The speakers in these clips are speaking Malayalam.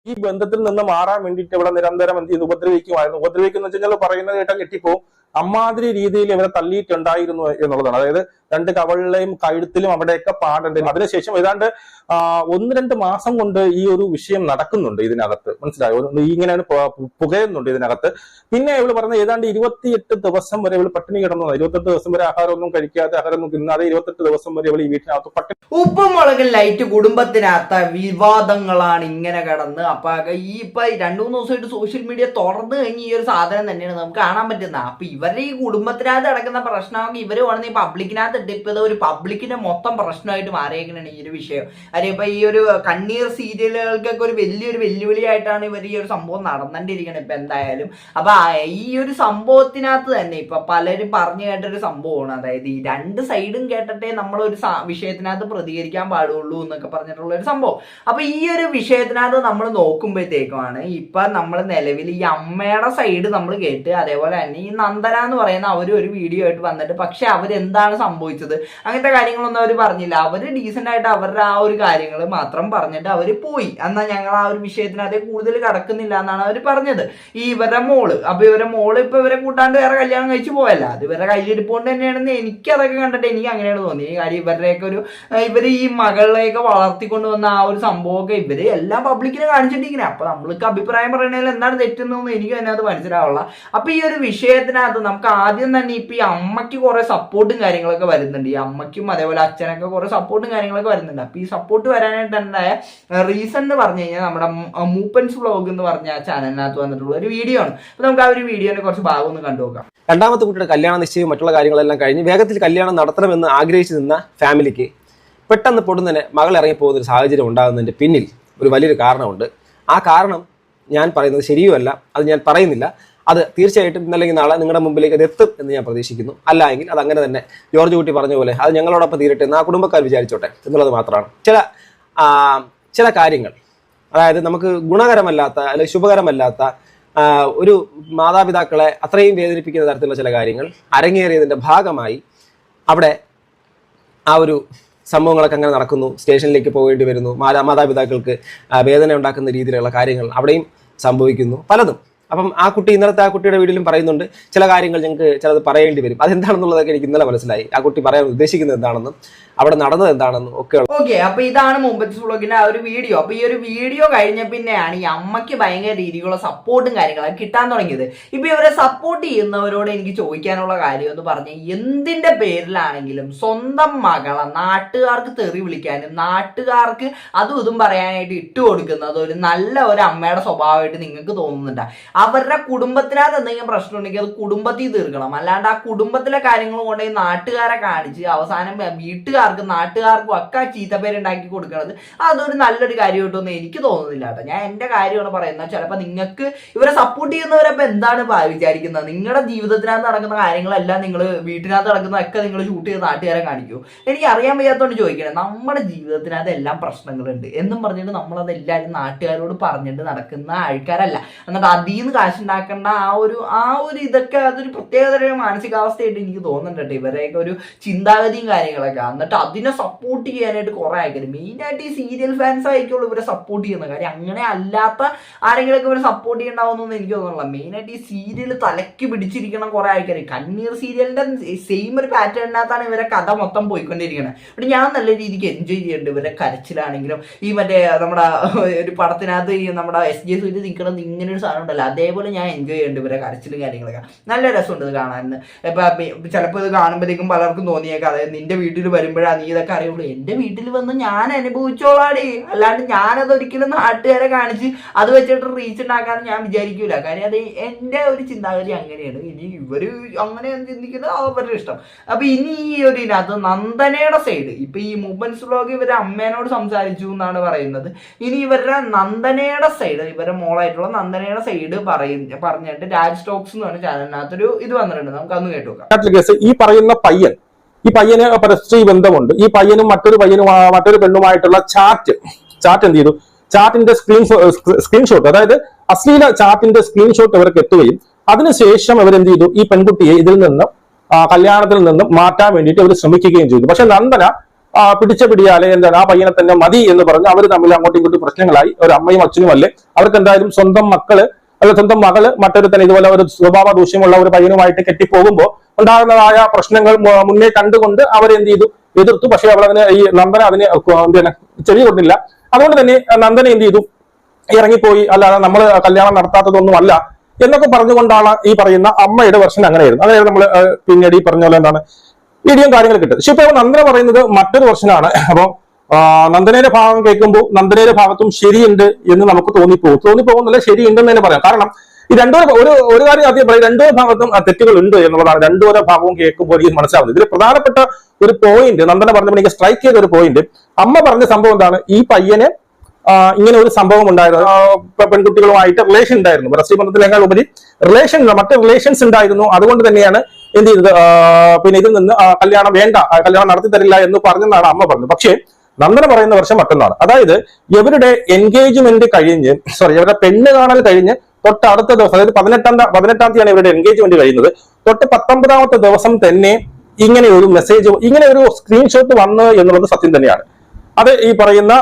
ഈ ബന്ധത്തിൽ നിന്ന് മാറാൻ വേണ്ടിയിട്ട് ഇവിടെ നിരന്തരം എന്ത് ചെയ്തു ഉപദ്രവിക്കുമായിരുന്നു. ഉപദ്രവിക്കുന്ന വെച്ച് കഴിഞ്ഞാൽ പറയുന്നത് കേട്ടാൽ കെട്ടിപ്പോവും. അമ്മാതിരി രീതിയിൽ ഇവരെ തള്ളിയിട്ടുണ്ടായിരുന്നു എന്നുള്ളതാണ്. അതായത് രണ്ട് കവളിലെയും കഴുത്തിലും അവിടെയൊക്കെ പാടുണ്ട്. അതിനുശേഷം ഏതാണ്ട് 1-2 മാസം കൊണ്ട് ഈ ഒരു വിഷയം നടക്കുന്നുണ്ട് ഇതിനകത്ത്, മനസ്സിലായോ? ഇങ്ങനെ പുകയുന്നുണ്ട് ഇതിനകത്ത്. പിന്നെ ഇവള് പറഞ്ഞത് ഏതാണ്ട് 28 ദിവസം വരെ ഇവള് പട്ടിണി കിടന്നു. 28 ദിവസം വരെ ആഹാരമൊന്നും കഴിക്കാതെ, ആഹാരമൊന്നും തിന്നാതെ 28 ദിവസം വരെ ഇവള് ഈ വീട്ടിനകത്ത് പട്ടിണി. ഉപ്പും മുളകും ലൈറ്റ് കുടുംബത്തിനകത്ത വിവാദങ്ങളാണ് ഇങ്ങനെ കിടന്ന്. അപ്പൊ ഈ ഇപ്പൊ 2-3 ദിവസമായിട്ട് സോഷ്യൽ മീഡിയ തുറന്നു കഴിഞ്ഞ് ഈ ഒരു സാധനം തന്നെയാണ് നമുക്ക് കാണാൻ പറ്റുന്നത്. അപ്പൊ ഇവരുടെ ഈ കുടുംബത്തിനകത്ത് നടക്കുന്ന പ്രശ്നമൊക്കെ ഇവര് വേണമെങ്കിൽ ഈ പബ്ലിക്കിനകത്ത് ഇട്ടിപ്പത് ഒരു പബ്ലിക്കിന്റെ മൊത്തം പ്രശ്നമായിട്ട് മാറിയേക്കണാണ് ഈ ഒരു വിഷയം. കാര്യം ഇപ്പൊ ഈ ഒരു കണ്ണീർ സീരിയലുകൾക്കൊക്കെ ഒരു വലിയൊരു വെല്ലുവിളിയായിട്ടാണ് ഇവർ ഈ ഒരു സംഭവം നടന്നുകൊണ്ടിരിക്കുന്നത് ഇപ്പൊ എന്തായാലും. അപ്പൊ ഈ ഒരു സംഭവത്തിനകത്ത് തന്നെ ഇപ്പൊ പലരും പറഞ്ഞു കേട്ടൊരു സംഭവമാണ്. അതായത് ഈ 2 സൈഡും കേട്ടിട്ടേ നമ്മളൊരു വിഷയത്തിനകത്ത് പ്രതികരിക്കാൻ പാടുള്ളൂ എന്നൊക്കെ പറഞ്ഞിട്ടുള്ള ഒരു സംഭവം. അപ്പൊ ഈ ഒരു വിഷയത്തിനകത്ത് നമ്മൾ നോക്കുമ്പോഴത്തേക്കുമാണ് ഇപ്പൊ നമ്മൾ നിലവിൽ ഈ അമ്മയുടെ സൈഡ് നമ്മൾ കേട്ട്, അതേപോലെ തന്നെ ഈ നന്ദന എന്ന് പറയുന്ന ഒരു വീഡിയോ ആയിട്ട് വന്നിട്ട്, പക്ഷെ അവരെന്താണ് സംഭവിച്ചത് അങ്ങനത്തെ കാര്യങ്ങളൊന്നും അവർ പറഞ്ഞില്ല. അവര് ഡീസന്റ് ആയിട്ട് അവരുടെ ആ ഒരു കാര്യങ്ങൾ മാത്രം പറഞ്ഞിട്ട് അവര് പോയി. എന്നാൽ ഞങ്ങൾ ആ ഒരു വിഷയത്തിനകത്ത് കൂടുതൽ കടക്കുന്നില്ല എന്നാണ് അവർ പറഞ്ഞത്. ഈ ഇവരുടെ മോള്, അപ്പൊ ഇവരുടെ മോള് ഇപ്പൊ ഇവരെ കൂട്ടാണ്ട് വേറെ കല്യാണം കഴിച്ചു പോയല്ല, അത് ഇവരുടെ കയ്യിലിരിപ്പോണ്ട് തന്നെയാണെന്ന് എനിക്ക് അതൊക്കെ കണ്ടിട്ട് എനിക്ക് അങ്ങനെയാണ് തോന്നി. കാര്യം ഇവരുടെയൊക്കെ ഇവര് ഈ മകളെയൊക്കെ വളർത്തിക്കൊണ്ട് വന്ന ആ ഒരു സംഭവമൊക്കെ ഇവര് എല്ലാം പബ്ലിക്കിന് കാണിച്ചിട്ടിരിക്കുന്നത്. അപ്പൊ നമ്മൾക്ക് അഭിപ്രായം പറയണതിൽ എന്താണ് തെറ്റെന്നൊന്നും എനിക്ക് അതിനകത്ത് മനസ്സിലാവുള്ള. അപ്പൊ ഈ ഒരു വിഷയത്തിനകത്ത് നമുക്ക് ആദ്യം തന്നെ ഇപ്പൊ ഈ അമ്മയ്ക്ക് കുറെ സപ്പോർട്ടും കാര്യങ്ങളൊക്കെ വരുന്നുണ്ട്. ഈ അമ്മയ്ക്കും അതേപോലെ അച്ഛനൊക്കെ കുറെ സപ്പോർട്ടും കാര്യങ്ങളൊക്കെ വരുന്നുണ്ട്. അപ്പൊ ഈ സപ്പോർട്ട് വരാനായിട്ട് ഉണ്ടായ റീസൺ എന്ന് പറഞ്ഞു കഴിഞ്ഞാൽ നമ്മുടെ മൂപ്പൻസ് വ്ലോഗ് എന്ന് പറഞ്ഞ ആ ചാനലിനകത്ത് വന്നിട്ടുള്ള ഒരു വീഡിയോ ആണ്. അപ്പൊ നമുക്ക് ആ ഒരു വീഡിയോനെ കുറച്ച് ഭാഗം ഒന്ന് കണ്ടുനോക്കാം. രണ്ടാമത്തെ കുട്ടിയുടെ കല്യാണ നിശ്ചയം മറ്റുള്ള കാര്യങ്ങളെല്ലാം കഴിഞ്ഞ് വേഗത്തിൽ കല്യാണം നടത്തണമെന്ന് ആഗ്രഹിച്ചു നിന്ന ഫാമിലിക്ക് പെട്ടെന്ന് പൊടുന്നതിനെ മകൾ ഇറങ്ങിപ്പോകുന്ന ഒരു സാഹചര്യം ഉണ്ടാകുന്നതിൻ്റെ പിന്നിൽ ഒരു വലിയൊരു കാരണമുണ്ട്. ആ കാരണം ഞാൻ പറയുന്നത് ശരിയുമല്ല, അത് ഞാൻ പറയുന്നില്ല. അത് തീർച്ചയായിട്ടും ഇന്നല്ലെങ്കിൽ നാളെ നിങ്ങളുടെ മുമ്പിലേക്ക് അത് എത്തും എന്ന് ഞാൻ പ്രതീക്ഷിക്കുന്നു. അല്ല എങ്കിൽ അത് അങ്ങനെ തന്നെ ജോർജ് കുട്ടി പറഞ്ഞ പോലെ അത് ഞങ്ങളോടൊപ്പം തീരട്ടെ എന്ന് ആ കുടുംബക്കാർ വിചാരിച്ചോട്ടെ എന്നുള്ളത് മാത്രമാണ്. ചില കാര്യങ്ങൾ, അതായത് നമുക്ക് ഗുണകരമല്ലാത്ത അല്ലെങ്കിൽ ശുഭകരമല്ലാത്ത ഒരു മാതാപിതാക്കളെ അത്രയും വേദനിപ്പിക്കുന്ന തരത്തിലുള്ള ചില കാര്യങ്ങൾ അരങ്ങേറിയതിൻ്റെ ഭാഗമായി അവിടെ ആ ഒരു സംഭവങ്ങളൊക്കെ അങ്ങനെ നടക്കുന്നു. സ്റ്റേഷനിലേക്ക് പോകേണ്ടി വരുന്നു, മാതാപിതാക്കൾക്ക് വേദന ഉണ്ടാക്കുന്ന രീതിയിലുള്ള കാര്യങ്ങൾ അവിടെയും സംഭവിക്കുന്നു പലതും. അപ്പം ആ കുട്ടി ഇന്നലത്തെ ആ കുട്ടിയുടെ വീട്ടിലും പറയുന്നുണ്ട് ചില കാര്യങ്ങൾ ഞങ്ങൾക്ക് ചിലത് പറയേണ്ടി വരും. അതെന്താണെന്നുള്ളതൊക്കെ എനിക്ക് ഇന്നലെ മനസ്സിലായി. ആ കുട്ടി പറയാൻ ഉദ്ദേശിക്കുന്നത് എന്താണെന്നും അവിടെ നടന്നത് എന്താണെന്നും ഒക്കെ. ഓക്കെ, അപ്പൊ ഇതാണ് മൂപ്പൻസ് വ്ലോഗിന്റെ ആ ഒരു വീഡിയോ. അപ്പൊ ഈ ഒരു വീഡിയോ കഴിഞ്ഞ പിന്നെയാണ് ഈ അമ്മയ്ക്ക് ഭയങ്കര രീതിയിലുള്ള സപ്പോർട്ടും കാര്യങ്ങളൊക്കെ കിട്ടാൻ തുടങ്ങിയത്. ഇപ്പൊ ഇവരെ സപ്പോർട്ട് ചെയ്യുന്നവരോട് എനിക്ക് ചോദിക്കാനുള്ള കാര്യം എന്ന് പറഞ്ഞാൽ, എന്തിന്റെ പേരിലാണെങ്കിലും സ്വന്തം മകളെ നാട്ടുകാർക്ക് തെറി വിളിക്കാനും നാട്ടുകാർക്ക് അതും ഇതും പറയാനായിട്ട് ഇട്ട് കൊടുക്കുന്നത് ഒരു നല്ല ഒരു അമ്മയുടെ സ്വഭാവമായിട്ട് നിങ്ങൾക്ക് തോന്നുന്നുണ്ടോ? അവരുടെ കുടുംബത്തിനകത്ത് എന്തെങ്കിലും പ്രശ്നം ഉണ്ടെങ്കിൽ അത് കുടുംബത്തിൽ തീർക്കണം. അല്ലാണ്ട് ആ കുടുംബത്തിലെ കാര്യങ്ങൾ കൊണ്ട് ഈ നാട്ടുകാരെ കാണിച്ച് അവസാനം വീട്ടുകാർക്കും നാട്ടുകാർക്കും ഒക്കെ ചീത്തപ്പേരുണ്ടാക്കി കൊടുക്കുന്നത് അതൊരു നല്ലൊരു കാര്യമായിട്ടൊന്നും എനിക്ക് തോന്നുന്നില്ല കേട്ടോ. ഞാൻ എൻ്റെ കാര്യമാണ് പറയുന്നത്. ചിലപ്പോൾ നിങ്ങൾക്ക് ഇവരെ സപ്പോർട്ട് ചെയ്യുന്നവരപ്പോൾ എന്താണ് വിചാരിക്കുന്നത്? നിങ്ങളുടെ ജീവിതത്തിനകത്ത് നടക്കുന്ന കാര്യങ്ങളെല്ലാം നിങ്ങൾ വീട്ടിനകത്ത് നടക്കുന്നതൊക്കെ നിങ്ങൾ ഷൂട്ട് ചെയ്ത് നാട്ടുകാരെ കാണിക്കൂ. എനിക്ക് അറിയാൻ വയ്യാത്തതുകൊണ്ട് ചോദിക്കണേ, നമ്മുടെ ജീവിതത്തിനകത്ത് എല്ലാം പ്രശ്നങ്ങളുണ്ട് എന്നും പറഞ്ഞിട്ട് നമ്മളതെല്ലാവരും നാട്ടുകാരോട് പറഞ്ഞിട്ട് നടക്കുന്ന ആൾക്കാരല്ല. എന്നിട്ട് അതിൽ നിന്ന് കാശുണ്ടാക്കേണ്ട ആ ഒരു ഇതൊക്കെ അതൊരു പ്രത്യേകതര മാനസികാവസ്ഥയായിട്ട് എനിക്ക് തോന്നുന്നുണ്ട് ഇവരെയൊക്കെ ഒരു ചിന്താഗതിയും കാര്യങ്ങളൊക്കെ. എന്നിട്ട് അതിനെ സപ്പോർട്ട് ചെയ്യാനായിട്ട് കുറെ ആൾക്കാർ, മെയിനായിട്ട് ഈ സീരിയൽ ഫാൻസ് ആയിരിക്കുള്ളൂ ഇവരെ സപ്പോർട്ട് ചെയ്യുന്ന കാര്യം. അങ്ങനെ അല്ലാത്ത ആരെങ്കിലുമൊക്കെ ഇവരെ സപ്പോർട്ട് ചെയ്യണ്ടാവുന്നൊന്നും എനിക്ക് തോന്നുന്നില്ല. മെയിനായിട്ട് ഈ സീരിയൽ തലയ്ക്ക് പിടിച്ചിരിക്കണം കുറെ ആൾക്കാർ. കണ്ണീർ സീരിയലിന്റെ സെയിം ഒരു പാറ്റേണിനകത്താണ് ഇവരെ കഥ മൊത്തം പോയിക്കൊണ്ടിരിക്കുന്നത്. പക്ഷെ ഞാൻ നല്ല രീതിക്ക് എൻജോയ് ചെയ്യുന്നുണ്ട് ഇവരെ കരച്ചിലാണെങ്കിലും. ഈ മറ്റേ നമ്മുടെ ഒരു പടത്തിനകത്ത് ഈ നമ്മുടെ SJ സൂര്യ നിൽക്കുന്നത് ഇങ്ങനെ ഒരു സാധനം ഉണ്ടല്ലോ, അതേപോലെ ഞാൻ എൻജോയ് ചെയ്യുന്നുണ്ട് ഇവരെ കരച്ചിലും കാര്യങ്ങളൊക്കെ. നല്ല രസമുണ്ട് ഇത് കാണാൻ. ഇപ്പം ചിലപ്പോൾ ഇത് കാണുമ്പോഴത്തേക്കും പലർക്കും തോന്നിയേക്കാം അതായത് നിന്റെ വീട്ടിൽ വരുമ്പോഴാണ് നീ ഇതൊക്കെ അറിയുള്ളൂ. എൻ്റെ വീട്ടിൽ വന്ന് ഞാൻ അനുഭവിച്ചോളാടി, അല്ലാണ്ട് ഞാനത് ഒരിക്കലും നാട്ടുകാരെ കാണിച്ച് അത് വെച്ചിട്ട് റീച്ച് ഉണ്ടാക്കാന്ന് ഞാൻ വിചാരിക്കൂല. കാര്യം അത് എൻ്റെ ഒരു ചിന്താഗതി അങ്ങനെയാണ്. ഇനി ഇവര് അങ്ങനെ ചിന്തിക്കുന്നത് അവരുടെ ഇഷ്ടം. അപ്പൊ ഇനി ഈ ഒരു ഇതിനകത്ത് നന്ദനയുടെ സൈഡ്, ഇപ്പൊ ഈ മൂവ്മെന്റ്സ് വ്ലോഗ് ഇവരെ അമ്മേനോട് സംസാരിച്ചു എന്നാണ് പറയുന്നത്. ഇനി ഇവരുടെ നന്ദനയുടെ സൈഡ്, ഇവരുടെ മോളായിട്ടുള്ള നന്ദനയുടെ സൈഡ് പറഞ്ഞിട്ട് രാജ് സ്റ്റോക്സ് എന്ന് പറഞ്ഞ ചാനലിനകത്തൊരു ഇത് വന്നിട്ടുണ്ട്. നമുക്ക് അന്ന് കേട്ടു നോക്കാം. ഈ പറയുന്ന പയ്യന് പരസ്ത്രീ ബന്ധമുണ്ട്. ഈ പയ്യനും മറ്റൊരു പെണ്ണുമായിട്ടുള്ള ചാറ്റ് എന്ത് ചെയ്തു? ചാറ്റിന്റെ സ്ക്രീൻഷോട്ട്, അതായത് അശ്ലീല ചാറ്റിന്റെ സ്ക്രീൻഷോട്ട് ഇവർക്ക് എത്തുകയും അതിനുശേഷം ഇവരെന്ത് ചെയ്തു? ഈ പെൺകുട്ടിയെ ഇതിൽ നിന്ന് കല്യാണത്തിൽ നിന്നും മാറ്റാൻ വേണ്ടിയിട്ട് ഇവർ ശ്രമിക്കുകയും ചെയ്തു. പക്ഷെ നന്ദന പിടിച്ച പിടിയാലെ എന്താണ് ആ പയ്യനെ തന്നെ മതി എന്ന് പറഞ്ഞ് അവർ തമ്മിൽ അങ്ങോട്ടും ഇങ്ങോട്ടും പ്രശ്നങ്ങളായി. ഒരു അമ്മയും അച്ഛനും അല്ലേ, അവർക്ക് എന്തായാലും സ്വന്തം മക്കള് അല്ല സ്വന്തം മകള് മറ്റൊരു തന്നെ ഇതുപോലെ ഒരു സ്വഭാവ ദൂഷ്യമുള്ള ഒരു പയ്യനുമായിട്ട് കെട്ടിപ്പോകുമ്പോൾ ഉണ്ടാകുന്നതായ പ്രശ്നങ്ങൾ മുന്നേ കണ്ടുകൊണ്ട് അവരെന്ത് ചെയ്തു, എതിർത്തു. പക്ഷെ അവളതിന് ഈ നന്ദന അതിന് ചെവി കൊണ്ടില്ല. അതുകൊണ്ട് തന്നെ നന്ദന എന്ത് ചെയ്തു, ഇറങ്ങിപ്പോയി. അല്ലാതെ നമ്മൾ കല്യാണം നടത്താത്തതൊന്നും അല്ല എന്നൊക്കെ പറഞ്ഞുകൊണ്ടാണ് ഈ പറയുന്ന അമ്മയുടെ വെർഷൻ അങ്ങനെയായിരുന്നു. അതായത് നമ്മൾ പിന്നീട് ഈ പറഞ്ഞ പോലെ എന്താണ് വീഡിയോ കാര്യങ്ങൾ കിട്ടും. പക്ഷെ ഇപ്പൊ നന്ദന പറയുന്നത് മറ്റൊരു വെർഷനാണ്. അപ്പൊ നന്ദനയുടെ ഭാഗം കേൾക്കുമ്പോൾ നന്ദനയുടെ ഭാഗത്തും ശരിയുണ്ട് എന്ന് നമുക്ക് തോന്നിപ്പോകുന്നില്ല, ശരിയുണ്ടെന്ന് തന്നെ പറയാം. കാരണം ഈ ഒരു കാര്യം ആദ്യം പറയും, രണ്ടോ ഭാഗത്തും തെറ്റുകൾ ഉണ്ട് എന്നുള്ളതാണ് രണ്ടോ ഭാഗവും കേൾക്കുമ്പോൾ എനിക്ക് മനസ്സിലാവുന്നത്. ഇതിൽ പ്രധാനപ്പെട്ട ഒരു പോയിന്റ് നന്ദന പറഞ്ഞപ്പോൾ എനിക്ക് സ്ട്രൈക്ക് ചെയ്ത ഒരു പോയിന്റ്, അമ്മ പറഞ്ഞ സംഭവം എന്താണ്, ഈ പയ്യന് ഇങ്ങനെ ഒരു സംഭവം ഉണ്ടായിരുന്നു, പെൺകുട്ടികളുമായിട്ട് റിലേഷൻ ഉണ്ടായിരുന്നു, പരസ്യ ബന്ധത്തിനേക്കാൾ ഉപരി മറ്റ് റിലേഷൻസ് ഉണ്ടായിരുന്നു. അതുകൊണ്ട് തന്നെയാണ് എന്ത് ചെയ്തത്, പിന്നെ ഇതിൽ നിന്ന് കല്യാണം വേണ്ട, കല്യാണം നടത്തി തരില്ല എന്ന് പറഞ്ഞെന്നാണ് അമ്മ പറഞ്ഞത്. പക്ഷേ നന്ദന പറയുന്ന വർഷം മറ്റൊന്നാണ്. അതായത് ഇവരുടെ എൻഗേജ്മെന്റ് കഴിഞ്ഞ് ഇവരുടെ പെണ്ണ് കാണൽ കഴിഞ്ഞ് തൊട്ട് അടുത്ത ദിവസം, അതായത് 18-ാം തീയതിയാണ് ഇവരുടെ എൻഗേജ്മെന്റ് കഴിയുന്നത്. തൊട്ട് 19-ാമത്തെ ദിവസം തന്നെ ഇങ്ങനെ ഒരു മെസ്സേജ്, ഇങ്ങനെ ഒരു സ്ക്രീൻഷോട്ട് വന്നു എന്നുള്ളത് സത്യം തന്നെയാണ്. അത് ഈ പറയുന്ന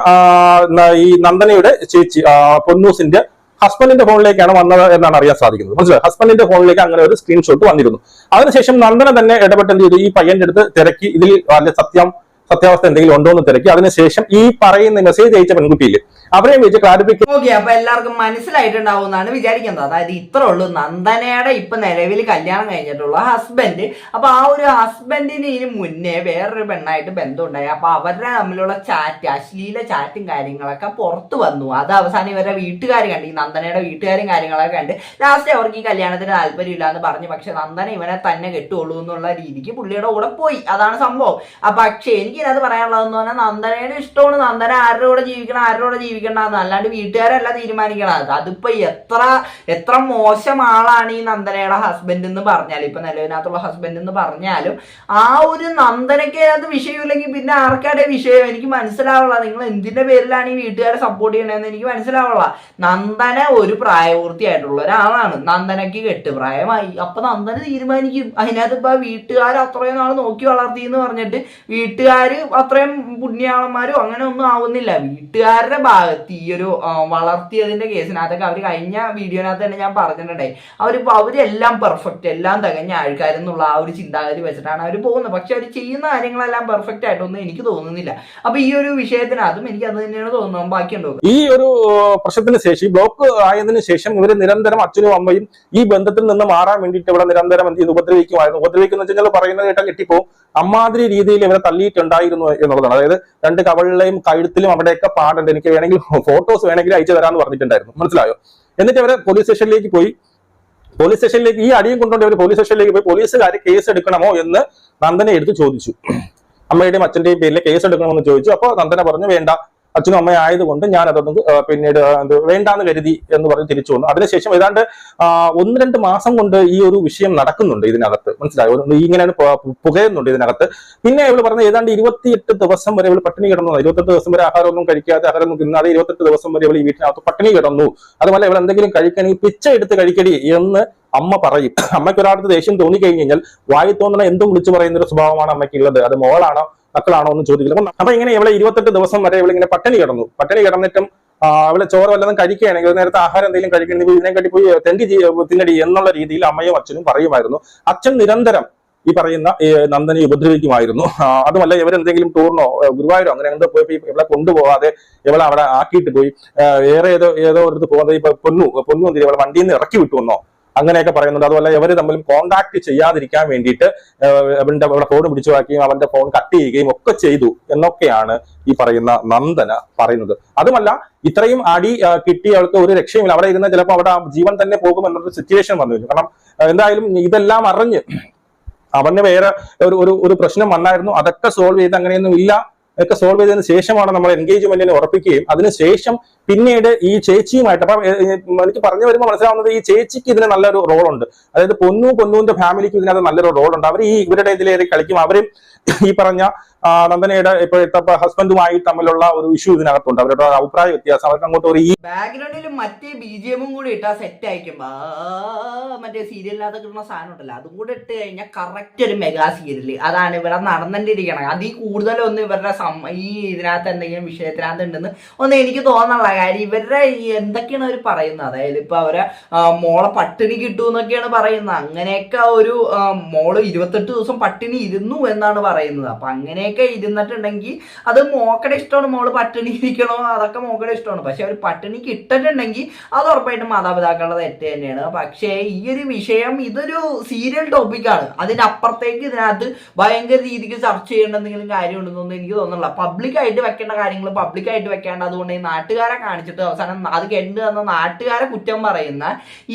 ഈ നന്ദനയുടെ ചേച്ചി പൊന്നൂസിന്റെ ഹസ്ബൻഡിന്റെ ഫോണിലേക്കാണ് വന്നത് എന്നാണ് അറിയാൻ സാധിക്കുന്നത്. മനസ്സിലായി, ഹസ്ബൻഡിന്റെ ഫോണിലേക്ക് അങ്ങനെ ഒരു സ്ക്രീൻഷോട്ട് വന്നിരുന്നു. അതിനുശേഷം നന്ദന തന്നെ ഇടപെട്ട് എന്ത് ചെയ്തു, ഈ പയ്യന്റെ അടുത്ത് തിരക്കി, ഇതിൽ സത്യാവസ്ഥ എന്തെങ്കിലും ഉണ്ടോ എന്ന് തിരക്കി. അതിനുശേഷം ഈ പറയുന്ന മെസ്സേജ് അയച്ച പെൺകുട്ടിയില്ലേ അവരെയും വെച്ച് ക്ലാരിഫിക്കും. ഓക്കെ, അപ്പൊ എല്ലാവർക്കും മനസ്സിലായിട്ടുണ്ടാവും എന്നാണ് വിചാരിക്കുന്നത്. അതായത് ഇത്ര ഉള്ളൂ നന്ദനയുടെ ഇപ്പൊ നിലവിൽ കല്യാണം കഴിഞ്ഞിട്ടുള്ള ഹസ്ബൻഡ്. അപ്പൊ ആ ഒരു ഹസ്ബൻഡിന് ഇതിന് മുന്നേ വേറൊരു പെണ്ണായിട്ട് ബന്ധമുണ്ടായി. അപ്പൊ അവരുടെ തമ്മിലുള്ള ചാറ്റ്, അശ്ലീല ചാറ്റും കാര്യങ്ങളൊക്കെ പുറത്തു വന്നു. അത് അവസാനം ഇവരുടെ വീട്ടുകാർ കണ്ട്, ഈ നന്ദനയുടെ വീട്ടുകാരും കാര്യങ്ങളൊക്കെ കണ്ട് ലാസ്റ്റ് അവർക്ക് ഈ കല്യാണത്തിന് താല്പര്യമില്ല എന്ന് പറഞ്ഞു. പക്ഷെ നന്ദന ഇവനെ തന്നെ കെട്ടുള്ളൂ എന്നുള്ള രീതിക്ക് പുള്ളിയുടെ കൂടെ പോയി. അതാണ് സംഭവം. പക്ഷെ എനിക്കിത് പറയാനുള്ളതെന്ന് പറഞ്ഞാൽ നന്ദനയുടെ ഇഷ്ടമാണ്, നന്ദന ആരുടെ കൂടെ ജീവിക്കണം ആരുടെ കൂടെ ജീവിക്കണം, അല്ലാണ്ട് വീട്ടുകാരല്ല തീരുമാനിക്കണം. അതിപ്പോ എത്ര മോശം ആളാണ് ഈ നന്ദനയുടെ ഹസ്ബൻഡ് എന്ന് പറഞ്ഞാലും, ഇപ്പൊ നിലവിനകത്തുള്ള ഹസ്ബൻഡ് എന്ന് പറഞ്ഞാലും, ആ ഒരു നന്ദനയ്ക്ക് അത് വിഷയമില്ലെങ്കിൽ പിന്നെ ആർക്കാടെ വിഷയം എനിക്ക് മനസ്സിലാവുള്ള. നിങ്ങൾ എന്തിന്റെ പേരിലാണ് ഈ വീട്ടുകാരെ സപ്പോർട്ട് ചെയ്യണമെന്ന് എനിക്ക് മാനസിലാവുള്ള. നന്ദന ഒരു പ്രായപൂർത്തിയായിട്ടുള്ള ഒരാളാണ്, നന്ദനയ്ക്ക് കെട്ടുപ്രായമായി. അപ്പൊ നന്ദന തീരുമാനിക്കും. അതിനകത്ത് ഇപ്പൊ വീട്ടുകാർ അത്രയും നാൾ നോക്കി വളർത്തി എന്ന് പറഞ്ഞിട്ട് വീട്ടുകാര് അത്രയും പുണ്യാളന്മാരും അങ്ങനെ ഒന്നും ആവുന്നില്ല. വീട്ടുകാരുടെ ഭാഗത്ത് ഈ ഒരു വളർത്തിയതിന്റെ കേസിനകത്തൊക്കെ അവർ കഴിഞ്ഞ വീഡിയോനകത്ത് തന്നെ ഞാൻ പറഞ്ഞിട്ടുണ്ടായി, അവരെല്ലാം പെർഫെക്റ്റ്, എല്ലാം തികഞ്ഞ ആൾക്കാരെന്നുള്ള ആ ഒരു ചിന്താഗതി വെച്ചിട്ടാണ് അവർ പോകുന്നത്. പക്ഷെ അവർ ചെയ്യുന്ന കാര്യങ്ങളെല്ലാം പെർഫെക്റ്റ് ആയിട്ടൊന്നും എനിക്ക് തോന്നുന്നില്ല. അപ്പൊ ഈ ഒരു വിഷയത്തിനകത്തും എനിക്ക് അത് തന്നെയാണ് തോന്നുന്നത്. ബാക്കിയുണ്ടോ ഈ ഒരു പ്രശ്നത്തിന് ശേഷം, ബ്ലോക്ക് ആയതിനു ശേഷം ഇവര് നിരന്തരം അച്ഛനും അമ്മയും ഈ ബന്ധത്തിൽ നിന്ന് മാറാൻ വേണ്ടിയിട്ട് ഇവിടെ നിരന്തരം എന്ത് ചെയ്ത് ഉപദ്രവിക്കുന്ന വെച്ചാൽ പറയുന്നത് കേട്ടാൽ കെട്ടിപ്പോവും. അമ്മാതിരി രീതിയിൽ ഇവരെ തള്ളിയിട്ടുണ്ടായിരുന്നു എന്നുള്ളതാണ്. അതായത് രണ്ട് കവളിലെയും കഴുത്തിലും അവിടെയൊക്കെ പാടുണ്ട്. എനിക്ക് വേണമെങ്കിൽ ഫോട്ടോസ് വേണമെങ്കിൽ അയച്ചു തരാമെന്ന് പറഞ്ഞിട്ടുണ്ടായിരുന്നു. മനസ്സിലായോ? എന്നിട്ട് അവര് പോലീസ് സ്റ്റേഷനിലേക്ക് പോയി. ഈ അടിയും കൊണ്ടുകൊണ്ട് അവർ പോലീസ് സ്റ്റേഷനിലേക്ക് പോയി. പോലീസുകാർ കേസ് എടുക്കണമോ എന്ന് നന്ദന എടുത്ത് ചോദിച്ചു. അമ്മയുടെയും അച്ഛന്റെയും പേരിൽ കേസ് എടുക്കണമെന്ന് ചോദിച്ചു. അപ്പോൾ നന്ദന പറഞ്ഞു വേണ്ട, അച്ഛനും അമ്മയും ആയതുകൊണ്ട് ഞാൻ അതൊന്നും പിന്നീട് വേണ്ടാന്ന് കരുതി എന്ന് പറഞ്ഞ് തിരിച്ചു വന്നു. അതിനുശേഷം ഏതാണ്ട് 1-2 മാസം കൊണ്ട് ഈ ഒരു വിഷയം നടക്കുന്നുണ്ട് ഇതിനകത്ത്. മനസ്സിലായോ? ഇങ്ങനെ പുകയുന്നുണ്ട് ഇതിനകത്ത്. പിന്നെ ഇവള് പറഞ്ഞ ഏതാണ്ട് 28 ദിവസം വരെ ഇവള് പട്ടിണി കിടന്നു. 28 ദിവസം വരെ ആഹാരമൊന്നും കഴിക്കാതെ, ആഹാരം തിന്നാതെ 28 ദിവസം വരെ ഇവൾ ഈ വീട്ടിനകത്ത് പട്ടിണി കിടന്നു. അതുപോലെ ഇവൾ എന്തെങ്കിലും കഴിക്കണമെങ്കിൽ പിച്ച എടുത്ത് കഴിക്കടി എന്ന് അമ്മ പറയും. അമ്മയ്ക്ക് ഒരാൾക്ക് ദേഷ്യം തോന്നിക്കഴിഞ്ഞ് കഴിഞ്ഞാൽ വായി തോന്നണ എന്തും വിളിച്ചു പറയുന്ന ഒരു സ്വഭാവമാണ് അമ്മയ്ക്കുള്ളത്. അത് മോളാണോ മക്കളാണോ എന്ന് ചോദിക്കില്ല. അപ്പൊ ഇങ്ങനെ ഇവളെ 28 ദിവസം വരെ ഇവളിങ്ങനെ പട്ടിണി കിടന്നിട്ടും അവളെ ചോറ് വല്ലതും കഴിക്കുകയാണെങ്കിൽ ഒരു നേരത്തെ ആഹാരം എന്തെങ്കിലും കഴിക്കണമെങ്കിൽ ഇതിനെ കണ്ടി പോയി തിന്നടി എന്നുള്ള രീതിയിൽ അമ്മയും അച്ഛനും പറയുമായിരുന്നു. അച്ഛൻ നിരന്തരം ഈ പറയുന്ന നന്ദനെ ഉപദ്രവിക്കുമായിരുന്നു. അതുമല്ല ഇവരെന്തെങ്കിലും ടൂറിനോ ഗുരുവായൂരോ അങ്ങനെ എന്തോ പോയി ഇവളെ കൊണ്ടുപോകാതെ ഇവളെ അവിടെ ആക്കിയിട്ട് പോയി വേറെ ഏതോ ഒരു പോകാതെ ഇപ്പൊ പൊന്നു എന്തിനാ ഇവളെ വണ്ടിയിൽ നിന്ന് ഇറക്കി വിട്ടുവന്നോ അങ്ങനെയൊക്കെ പറയുന്നുണ്ട്. അതുപോലെ ഇവര് തമ്മിൽ കോണ്ടാക്ട് ചെയ്യാതിരിക്കാൻ വേണ്ടിയിട്ട് അവന്റെ ഫോൺ പിടിച്ചു വാക്കുകയും അവന്റെ ഫോൺ കട്ട് ചെയ്യുകയും ഒക്കെ ചെയ്തു എന്നൊക്കെയാണ് ഈ പറയുന്ന നന്ദന പറയുന്നത്. അതുമല്ല ഇത്രയും അടി കിട്ടിയവൾക്ക് ഒരു രക്ഷയുമില്ല. അവിടെ ഇരുന്ന ചിലപ്പോൾ അവിടെ ജീവൻ തന്നെ പോകും എന്നൊരു സിറ്റുവേഷൻ വന്നു കഴിഞ്ഞു. കാരണം എന്തായാലും ഇതെല്ലാം അറിഞ്ഞ് അവന് വേറെ ഒരു പ്രശ്നം വന്നായിരുന്നു. അതൊക്കെ സോൾവ് ചെയ്ത് അങ്ങനെയൊന്നും ഇല്ല. ഒക്കെ സോൾവ് ചെയ്തതിന് ശേഷമാണ് നമ്മൾ എൻഗേജ്മെന്റിനെ ഉറപ്പിക്കുകയും അതിനുശേഷം പിന്നീട് ഈ ചേച്ചിയുമായിട്ട് അപ്പൊ എനിക്ക് പറഞ്ഞു വരുമ്പോൾ മനസ്സിലാവുന്നത് ഈ ചേച്ചിക്ക് ഇതിന് നല്ലൊരു റോളുണ്ട്. അതായത് പൊന്നുവിന്റെ ഫാമിലിക്ക് ഇതിനകത്ത് നല്ലൊരു റോളുണ്ട്. അവർ ഈ ഇവരുടെ ഇതിലേറി കളിക്കും. അവരും ഈ പറഞ്ഞ നന്ദനയുടെ ഇപ്പോഴത്തെ ഹസ്ബൻഡുമായി തമ്മിലുള്ള ഒരു ഇഷ്യൂ ഇതിനകത്തുണ്ട്. അവരുടെ അഭിപ്രായ വ്യത്യാസം, അവർക്ക് അങ്ങോട്ട് ഒരു ബാക്ക്ഗ്രൗണ്ടിൽ മറ്റേ BGM കൂടി ഇട്ടാ സെറ്റ് ആയിരിക്കും. മറ്റേ സീരിയലിനകത്ത് കിട്ടുന്ന സാധനം ഉണ്ടല്ലോ, അതും കൂടെ ഇട്ട് കഴിഞ്ഞാൽ കറക്റ്റ് ഒരു മെഗാ സീരിയല് അതാണ് ഇവിടെ നടന്നിട്ടിരിക്കണം. അതിൽ കൂടുതലൊന്നും ഇവരുടെ ഈ ഇതിനകത്ത് എന്തെങ്കിലും വിഷയത്തിനകത്ത് ഉണ്ടെന്ന് ഒന്നും എനിക്ക് തോന്നാനുള്ള കാര്യം. ഇവരുടെ എന്തൊക്കെയാണ് അവർ പറയുന്നത്, അതായത് ഇപ്പൊ അവരെ മോളെ പട്ടിണി കിട്ടൂ എന്നൊക്കെയാണ് പറയുന്നത്. അങ്ങനെയൊക്കെ ഒരു മോള് 28 ദിവസം പട്ടിണി ഇരുന്നു എന്നാണ് പറയുന്നത്. അപ്പൊ അങ്ങനെയൊക്കെ ഇരുന്നിട്ടുണ്ടെങ്കിൽ അത് മോക്കടെ ഇഷ്ടമാണ്. മോള് പട്ടിണി ഇരിക്കണോ അതൊക്കെ മോക്കടെ ഇഷ്ടമാണ്. പക്ഷെ അവർ പട്ടിണിക്ക് ഇട്ടിട്ടുണ്ടെങ്കിൽ അത് ഉറപ്പായിട്ടും മാതാപിതാക്കളുടെ തെറ്റ് തന്നെയാണ്. പക്ഷേ ഈ ഒരു വിഷയം ഇതൊരു സീരിയൽ ടോപ്പിക്കാണ്. അതിനപ്പുറത്തേക്ക് ഇതിനകത്ത് ഭയങ്കര രീതിക്ക് ചർച്ച ചെയ്യേണ്ട എന്തെങ്കിലും കാര്യമുണ്ടെന്നൊന്നും എനിക്ക് തോന്നുന്നില്ല. പബ്ലിക്കായിട്ട് വെക്കേണ്ട കാര്യങ്ങൾ പബ്ലിക്കായിട്ട് വെക്കേണ്ട. അതുകൊണ്ട് ഈ നാട്ടുകാരെ കാണിച്ചിട്ട് അവസാനം അത് കണ്ടു തന്ന നാട്ടുകാരെ കുറ്റം പറയുന്ന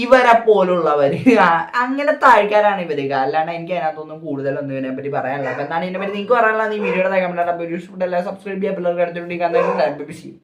ഇവരെ പോലുള്ളവര് അങ്ങനത്തെ ആൾക്കാരാണ് ഇവര്. അല്ലാണ്ട് എനിക്ക് അതിനകത്തൊന്നും കൂടുതലൊന്നും ഇതിനെ പറ്റി പറയാനില്ല. അപ്പൊ എന്താണ് ഇതിനെ പറ്റി നിങ്ങൾക്ക് പറയാനുള്ള ഈ വീഡിയോയുടെ കമന്റ് സബ്സ്ക്രൈബ് ചെയ്യാൻ പിള്ളേർക്ക് അടുത്തുണ്ടെങ്കിൽ